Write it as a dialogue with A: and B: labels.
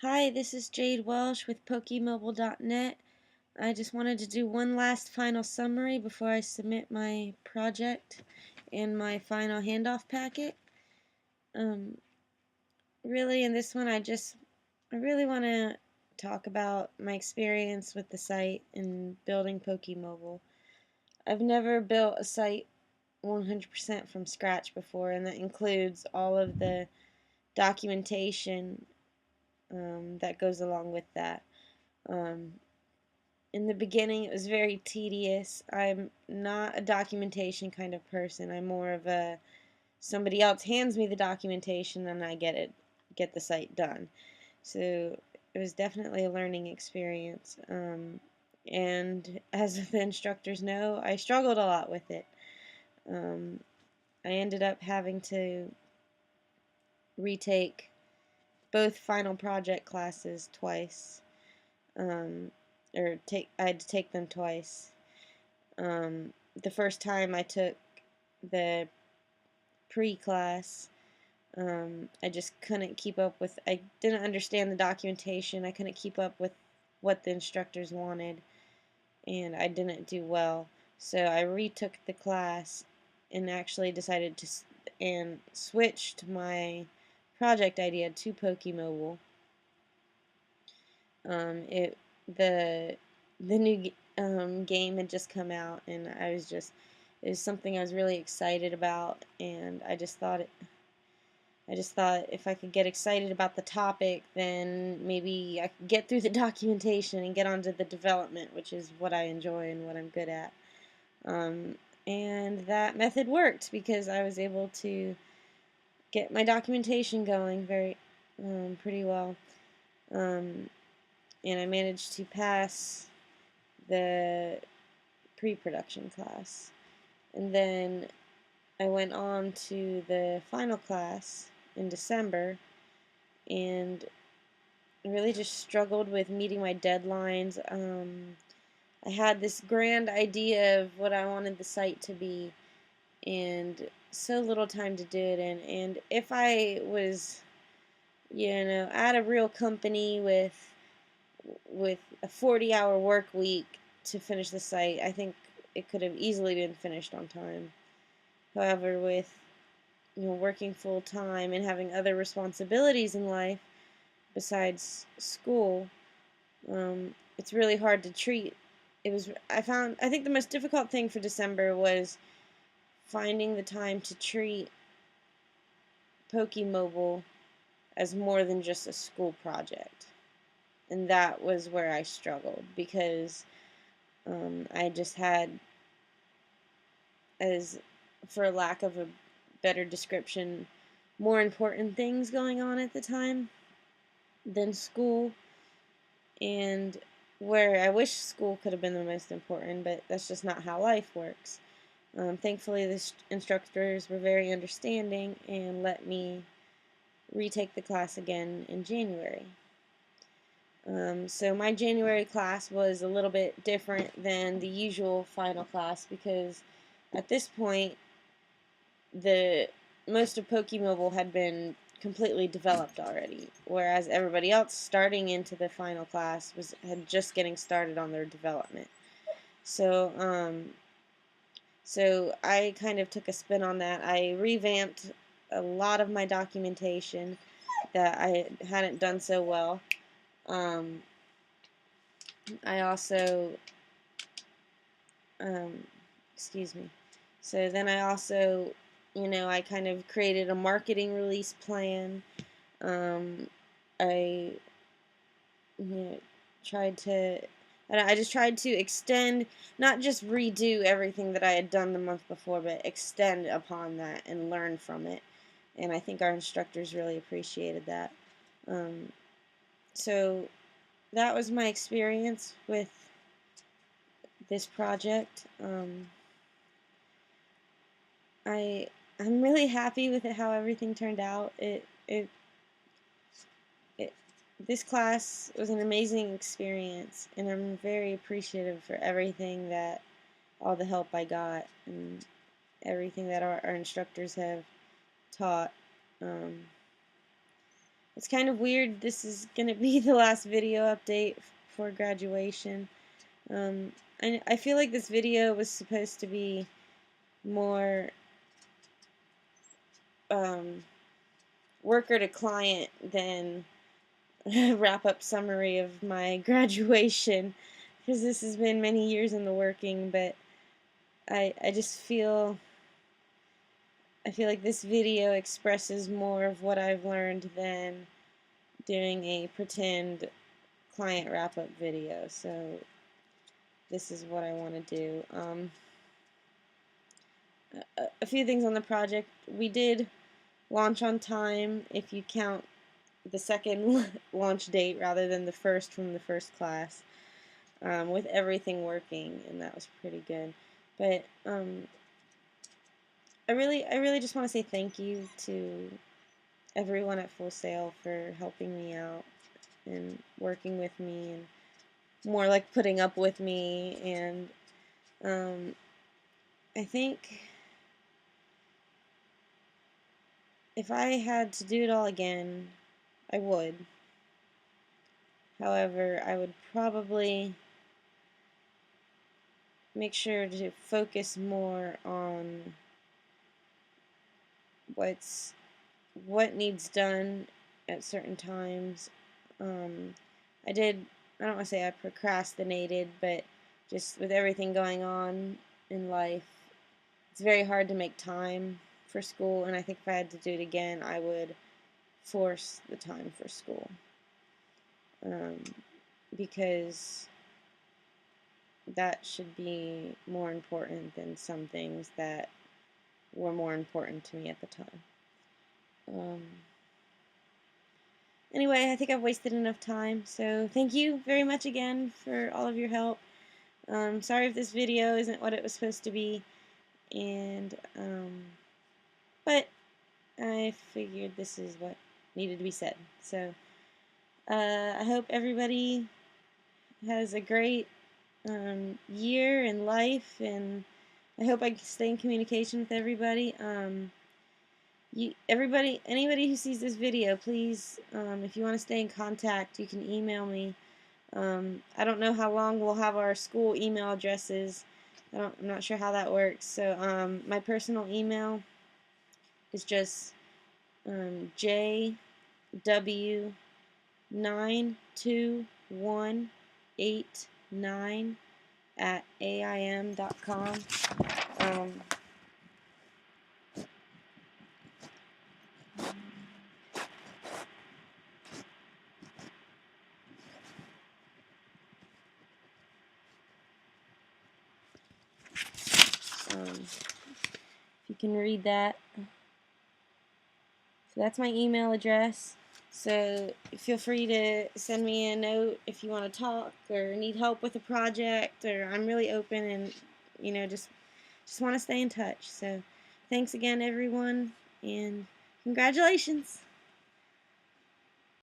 A: Hi, this is Jade Welsh with PokéMobile.net. I just wanted to do one last final summary before I submit my project and my final handoff packet. Um, really, in this one, I really want to talk about my experience with the site and building PokéMobile. I've never built a site 100% from scratch before, and that includes all of the documentation that goes along with that. Um, in the beginning, it was very tedious. I'm not a documentation kind of person. I'm more of a somebody else hands me the documentation and I get the site done. So it was definitely a learning experience. And as the instructors know, I struggled a lot with it. Um, I ended up having to retake both final project classes twice. Um, I had to take them twice. The first time I took the pre-class, I just couldn't keep up with. I didn't understand the documentation. I couldn't keep up with what the instructors wanted, and I didn't do well. So I retook the class and actually decided to and switched my project idea to PokéMobile. It the new game had just come out, and it was something I was really excited about, and I just thought if I could get excited about the topic, then maybe I could get through the documentation and get onto the development, which is what I enjoy and what I'm good at. Um, and that method worked because I was able to get my documentation going pretty well. Um, and I managed to pass the pre-production class. And then I went on to the final class in December and really just struggled with meeting my deadlines. I had this grand idea of what I wanted the site to be, and so little time to do it in. And if I was, at a real company with a 40-hour work week to finish the site, I think it could have easily been finished on time. However, with working full time and having other responsibilities in life besides school, it's really hard to treat. I think the most difficult thing for December was finding the time to treat PokéMobile as more than just a school project. And that was where I struggled because I just had, as for lack of a better description, more important things going on at the time than school, and where I wish school could have been the most important, but that's just not how life works. Thankfully, the instructors were very understanding and let me retake the class again in January. So my January class was a little bit different than the usual final class because at this point, the most of PokéMobile had been completely developed already, whereas everybody else starting into the final class had just getting started on their development. So so I kind of took a spin on that. I revamped a lot of my documentation that I hadn't done so well. Um, I also, um, excuse me. So then I also, I kind of created a marketing release plan. I, you know, tried to, I just tried to extend, not just redo everything that I had done the month before, but extend upon that and learn from it. And I think our instructors really appreciated that. Um, so that was my experience with this project. I I'm really happy with it, how everything turned out. It this class was an amazing experience, and I'm very appreciative for everything that all the help I got and everything that our instructors have taught. Um, it's kind of weird. This is gonna be the last video update for graduation. Um, I feel like this video was supposed to be more worker to client than a wrap-up summary of my graduation, because this has been many years in the working, but I just I feel like this video expresses more of what I've learned than doing a pretend client wrap-up video. So this is what I want to do. A few things on the project. We did launch on time if you count the second launch date rather than the first from the first class, with everything working, and that was pretty good. But I really just want to say thank you to everyone at Full Sail for helping me out and working with me, and more like putting up with me. And I think if I had to do it all again, I would. However, I would probably make sure to focus more on what needs done at certain times. I don't want to say I procrastinated, but just with everything going on in life, it's very hard to make time for school, and I think if I had to do it again, I would force the time for school. Because that should be more important than some things that were more important to me at the time. Anyway, I think I've wasted enough time, so thank you very much again for all of your help. Sorry if this video isn't what it was supposed to be, and but I figured this is what needed to be said. So I hope everybody has a great year in life, and I hope I can stay in communication with everybody. Anybody who sees this video, please, if you want to stay in contact, you can email me. I don't know how long we'll have our school email addresses. I'm not sure how that works. So my personal email is just jw92189@aim.com. If you can read that. So that's my email address. So feel free to send me a note if you want to talk or need help with a project, or I'm really open, and just want to stay in touch. So thanks again, everyone, and congratulations.